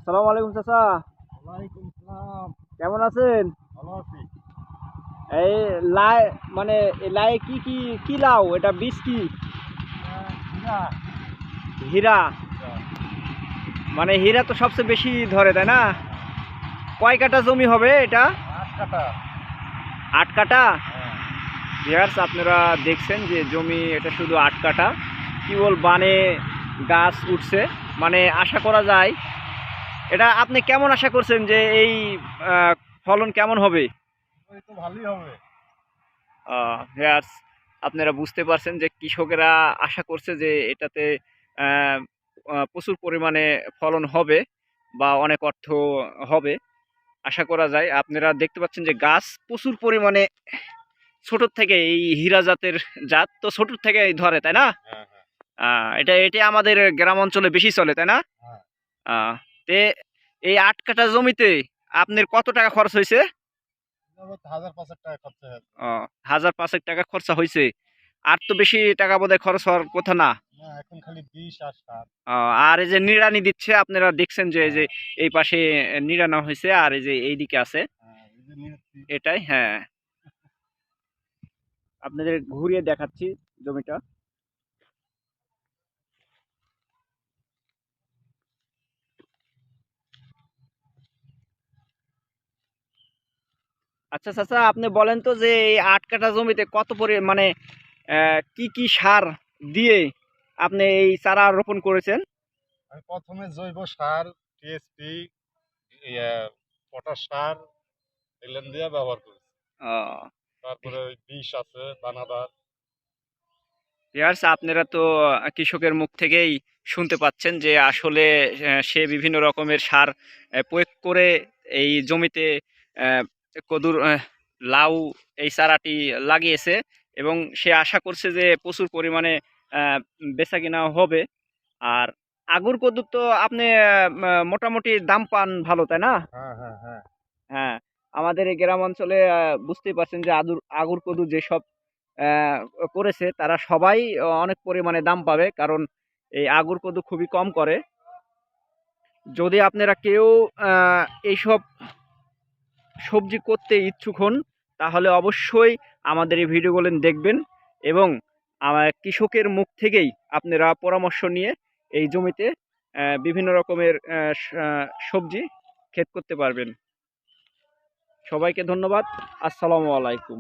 সালাম আলাইকুম চাচা। ওয়ালাইকুম সালাম। কেমন আছেন? ভালো আছি। এই লাই মানে এই লাই কি কি কি লাউ, এটা বীজ কি? হীরা। হীরা। হীরা। মানে হীরা তো সবচেয়ে বেশি ধরে, তাই না? কয় কাঠা জমি হবে এটা? ৮ কাঠা। ৮ কাঠা। হ্যাঁ। ভিউয়ার্স, আপনারা দেখছেন যে জমি এটা শুধু ৮ কাঠা। কেবল বানে গাছ উঠছে, মানে আশা করা যায়। এটা আপনি কেমন আশা করছেন যে এই ফলন কেমন হবে? ওই তো ভালোই হবে। ভিউয়ার্স, আপনারা বুঝতে পারছেন যে কৃষকেরা আশা করছে যে এটাতে আহ, প্রচুর পরিমাণে ফলন হবে বা অনেক অর্থ হবে আশা করা যায়। আপনারা দেখতে পাচ্ছেন যে গাছ প্রচুর পরিমাণে ছোট থেকে, এই হীরা জাতের জাত তো ছোট থেকে ধরে, তাই না? হ্যাঁ, হ্যাঁ, এটা এটা আমাদের গ্রাম অঞ্চলে বেশি চলে, তাই না? হ্যাঁ। তে এই ৮ কাঠা জমিতে আপনার কত টাকা খরচ হয়েছে? যাবত ১,০০০-৫০০ টাকা খরচা হয়েছে। ১,০০০-৫০০ টাকা খরচা হয়েছে। আর তো বেশি টাকা বোধহয় খরচ হওয়ার কথা না। না, এখন খালি বিষ আর সার। আর এই যে নিড়ানি দিচ্ছে, আপনারা দেখছেন যে এই যে হ্যাঁ, এই পাশে নিড়ানো হয়েছে, আর এই যে এইদিকে আছে হ্যাঁ, এই যে নিচ্ছি। এটাই। হ্যাঁ, আপনাদের ঘুরিয়ে দেখাচ্ছি জমিটা। আচ্ছা চাচা, আপনি বলেন তো যে এই ৮ কাঠা জমিতে কত মানে কি কি সার দিয়ে আপনি এই চারা রোপণ করেছেন? আমি প্রথমে জৈব সার, টিএসপি, ইয়া পটাশ সার এগুলো দিয়ে ব্যবহার করেছি। আহ, তারপরে ওই বিষ আছে দানাদার। ভিউয়ার্স, আপনারা তো কৃষকের মুখ থেকেই শুনতে পাচ্ছেন যে আসলে সে বিভিন্ন রকমের সার প্রয়োগ করে এই জমিতে আহ, কদুর লাউ এই চারাটি লাগিয়েছে, এবং সে আশা করছে যে প্রচুর পরিমাণে আহ, বেচাকেনা হবে। আর আগুর কদুর তো আপনি মোটামুটি দাম পান ভালো, তাই না? হ্যাঁ, হ্যাঁ, হ্যাঁ। হ্যাঁ, আমাদের এই গ্রাম অঞ্চলে বুঝতেই পারছেন যে আগুর কদু যেসব আহ, করেছে তারা সবাই অনেক পরিমাণে দাম পাবে, কারণ এই আগুর কদু খুবই কম করে। যদি আপনারা কেউ এইসব সবজি করতে ইচ্ছুক হন, তাহলে অবশ্যই আমাদের এই ভিডিওগুলো দেখবেন, এবং আমার কৃষকের মুখ থেকেই আপনারা পরামর্শ নিয়ে এই জমিতে বিভিন্ন রকমের সবজি ক্ষেত করতে পারবেন। সবাইকে ধন্যবাদ। আসসালামু আলাইকুম।